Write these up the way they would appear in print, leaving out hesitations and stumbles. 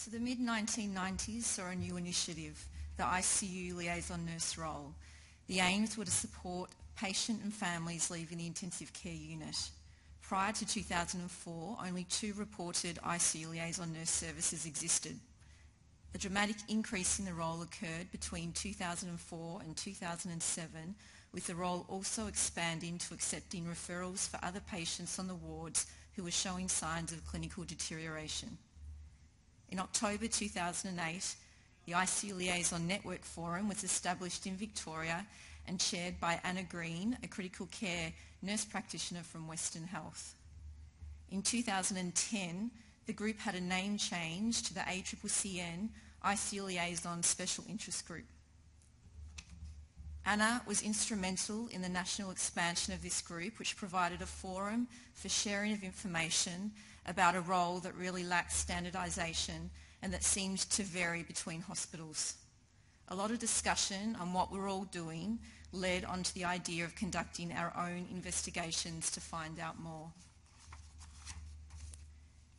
So the mid-1990s saw a new initiative, the ICU liaison nurse role. The aims were to support patient and families leaving the intensive care unit. Prior to 2004, only 2 reported ICU liaison nurse services existed. A dramatic increase in the role occurred between 2004 and 2007, with the role also expanding to accepting referrals for other patients on the wards who were showing signs of clinical deterioration. In October 2008, the ICU Liaison Network Forum was established in Victoria and chaired by Anna Green, a critical care nurse practitioner from Western Health. In 2010, the group had a name change to the ACCCN ICU Liaison Special Interest Group. Anna was instrumental in the national expansion of this group, which provided a forum for sharing of information about a role that really lacked standardisation and that seemed to vary between hospitals. A lot of discussion on what we're all doing led on to the idea of conducting our own investigations to find out more.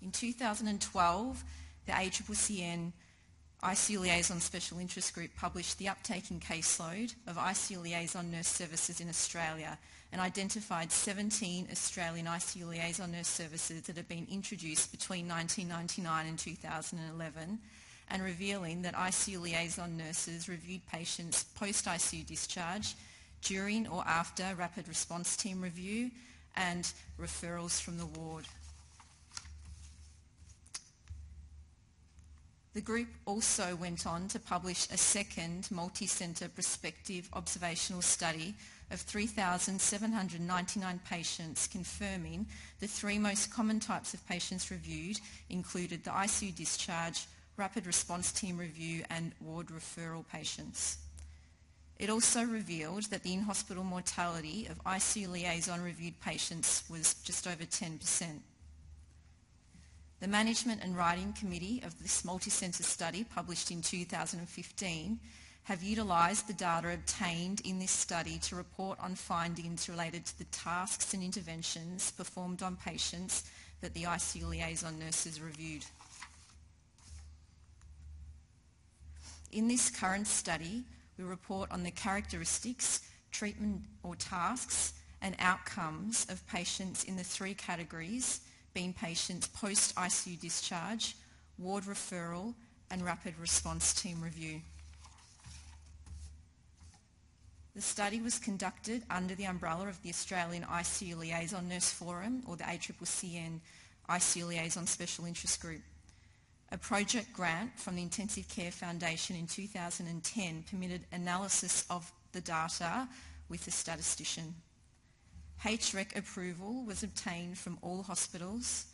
In 2012, the ACCCN ICU Liaison Special Interest Group published the uptaking caseload of ICU liaison nurse services in Australia and identified 17 Australian ICU liaison nurse services that had been introduced between 1999 and 2011, and revealing that ICU liaison nurses reviewed patients post-ICU discharge, during or after rapid response team review, and referrals from the ward. The group also went on to publish a second multi-centre prospective observational study of 3,799 patients, confirming the 3 most common types of patients reviewed included the ICU discharge, rapid response team review and ward referral patients. It also revealed that the in-hospital mortality of ICU liaison reviewed patients was just over 10%. The Management and Writing Committee of this multi-centre study, published in 2015, have utilised the data obtained in this study to report on findings related to the tasks and interventions performed on patients that the ICU liaison nurses reviewed. In this current study, we report on the characteristics, treatment or tasks and outcomes of patients in the 3 categories, being patients post-ICU discharge, ward referral and rapid response team review. The study was conducted under the umbrella of the Australian ICU Liaison Nurse Forum, or the ACCCN ICU Liaison Special Interest Group. A project grant from the Intensive Care Foundation in 2010 permitted analysis of the data with a statistician. HREC approval was obtained from all hospitals,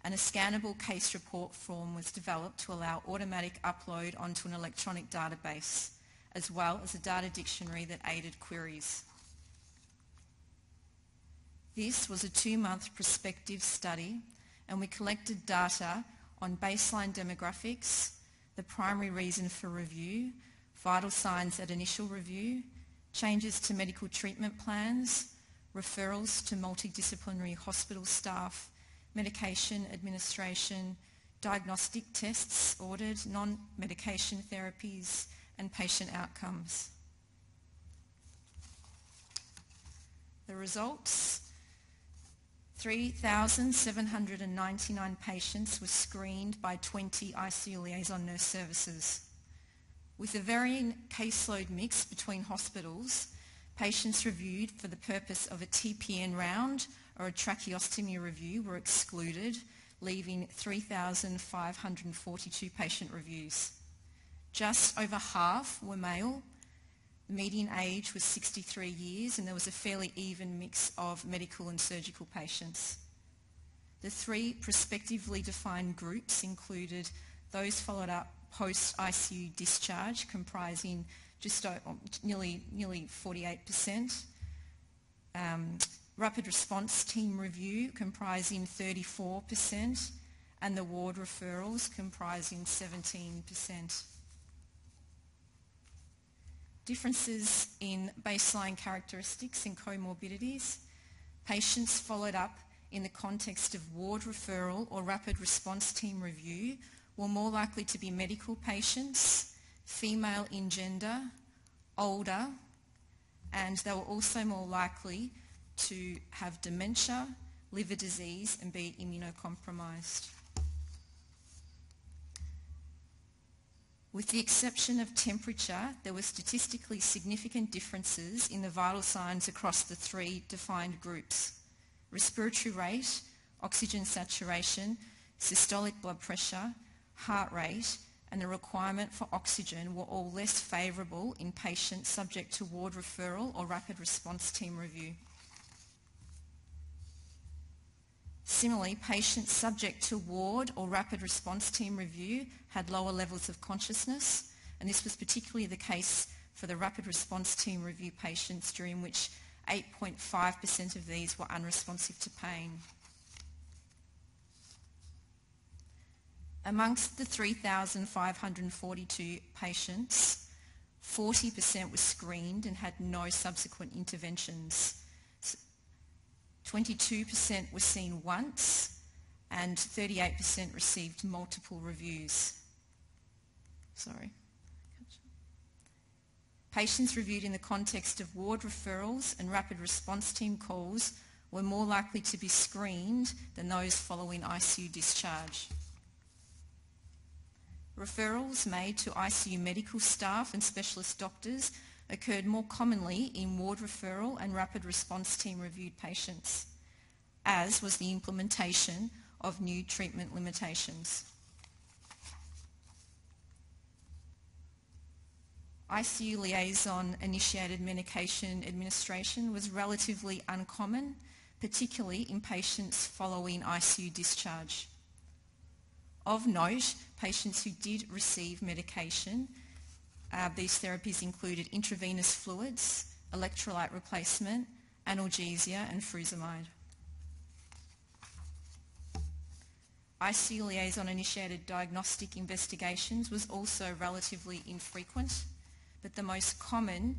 and a scannable case report form was developed to allow automatic upload onto an electronic database, as well as a data dictionary that aided queries. This was a 2-month prospective study, and we collected data on baseline demographics, the primary reason for review, vital signs at initial review, changes to medical treatment plans, referrals to multidisciplinary hospital staff, medication administration, diagnostic tests ordered, non-medication therapies, and patient outcomes. The results: 3,799 patients were screened by 20 ICU liaison nurse services. With a varying caseload mix between hospitals, patients reviewed for the purpose of a TPN round or a tracheostomy review were excluded, leaving 3,542 patient reviews. Just over half were male. The median age was 63 years, and there was a fairly even mix of medical and surgical patients. The 3 prospectively defined groups included those followed up post-ICU discharge, comprising just nearly 48%, rapid response team review comprising 34%, and the ward referrals comprising 17%. Differences in baseline characteristics and co-morbidities. Patients followed up in the context of ward referral or rapid response team review were more likely to be medical patients, female in gender, older, and they were also more likely to have dementia, liver disease, and be immunocompromised. With the exception of temperature, there were statistically significant differences in the vital signs across the three defined groups. Respiratory rate, oxygen saturation, systolic blood pressure, heart rate, and the requirement for oxygen were all less favourable in patients subject to ward referral or rapid response team review. Similarly, patients subject to ward or rapid response team review had lower levels of consciousness, and this was particularly the case for the rapid response team review patients, during which 8.5% of these were unresponsive to pain. Amongst the 3,542 patients, 40% were screened and had no subsequent interventions. 22% were seen once, and 38% received multiple reviews. Patients reviewed in the context of ward referrals and rapid response team calls were more likely to be screened than those following ICU discharge. Referrals made to ICU medical staff and specialist doctors occurred more commonly in ward referral and rapid response team reviewed patients, as was the implementation of new treatment limitations. ICU Liaison initiated medication administration was relatively uncommon, particularly in patients following ICU discharge. Of note, patients who did receive medication, these therapies included intravenous fluids, electrolyte replacement, analgesia and furosemide. ICU Liaison initiated diagnostic investigations was also relatively infrequent, but the most common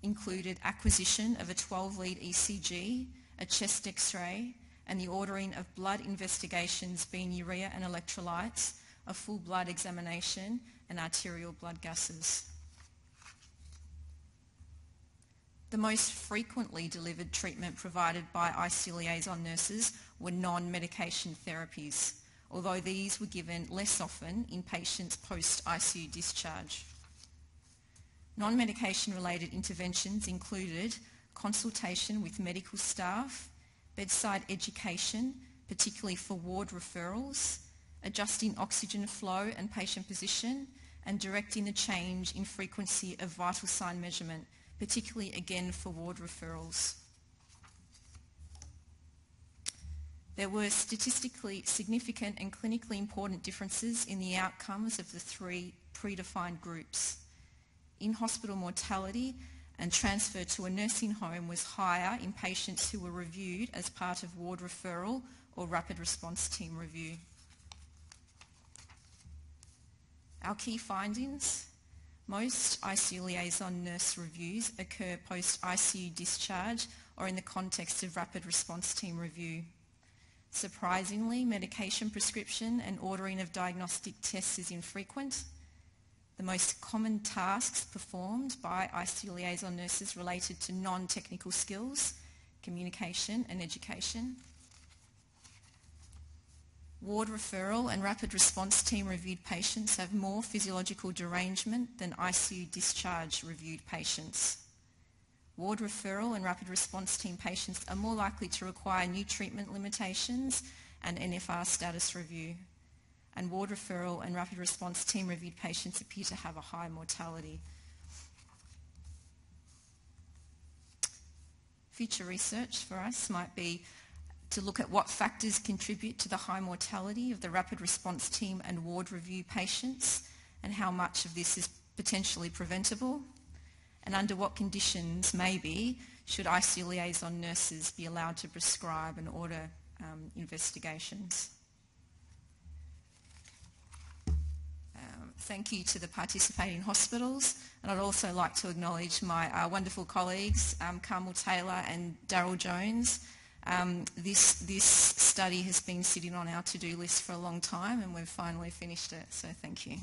included acquisition of a 12-lead ECG, a chest X-ray, and the ordering of blood investigations being urea and electrolytes, a full blood examination, and arterial blood gases. The most frequently delivered treatment provided by ICU Liaison nurses were non-medication therapies, although these were given less often in patients post-ICU discharge. Non-medication related interventions included consultation with medical staff, bedside education, particularly for ward referrals, adjusting oxygen flow and patient position, and directing the change in frequency of vital sign measurement, particularly again for ward referrals. There were statistically significant and clinically important differences in the outcomes of the three predefined groups. In-hospital mortality and transfer to a nursing home was higher in patients who were reviewed as part of ward referral or rapid response team review. Our key findings: most ICU Liaison nurse reviews occur post-ICU discharge or in the context of rapid response team review. Surprisingly, medication prescription and ordering of diagnostic tests is infrequent. The most common tasks performed by ICU Liaison nurses related to non-technical skills, communication and education. Ward referral and rapid response team reviewed patients have more physiological derangement than ICU discharge reviewed patients. Ward referral and rapid response team patients are more likely to require new treatment limitations and NFR status review. And ward referral and rapid response team reviewed patients appear to have a high mortality. Future research for us might be to look at what factors contribute to the high mortality of the rapid response team and ward review patients, and how much of this is potentially preventable, and under what conditions, maybe, should ICU Liaison nurses be allowed to prescribe and order investigations. Thank you to the participating hospitals, and I'd also like to acknowledge my wonderful colleagues, Carmel Taylor and Daryl Jones, This study has been sitting on our to-do list for a long time, and we've finally finished it, so thank you.